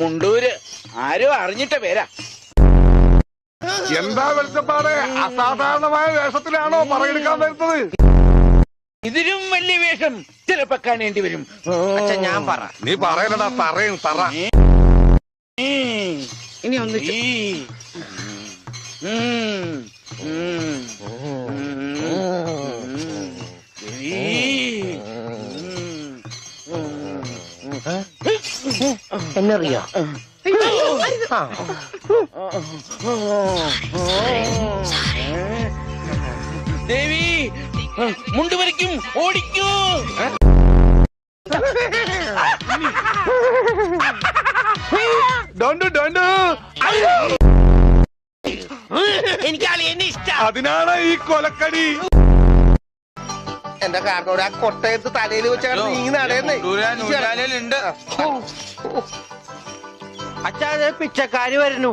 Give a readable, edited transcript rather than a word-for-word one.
മുണ്ടൂര്. ആരോ അറിഞ്ഞിട്ട പേരാ. എന്താ വെളിച്ചപ്പാടെ? അസാധാരണമായ വേഷത്തിലാണോ പറയെടുക്കാൻ വരുന്നത്? ഇതിലും വലിയ വേഷം ചിലപ്പോ കാണേണ്ടി വരും. ഞാൻ പറ. നീ പറയലടാ, പറയും പറ. ഇനി ഒന്ന് എന്നറിയോ? ദേവി മുണ്ടുവരയ്ക്കും ഓടിക്കൂ. എനിക്ക് അളിയന്നെ ഇഷ്ടം. അതിനാണ് ഈ കൊലക്കടി. എന്റെ കാരണോട് ആ കൊട്ടയത്ത് തലയിൽ വെച്ചാണ് നീ നടയുന്നേ. അച്ഛാ, പിച്ചക്കാര് വരുന്നു.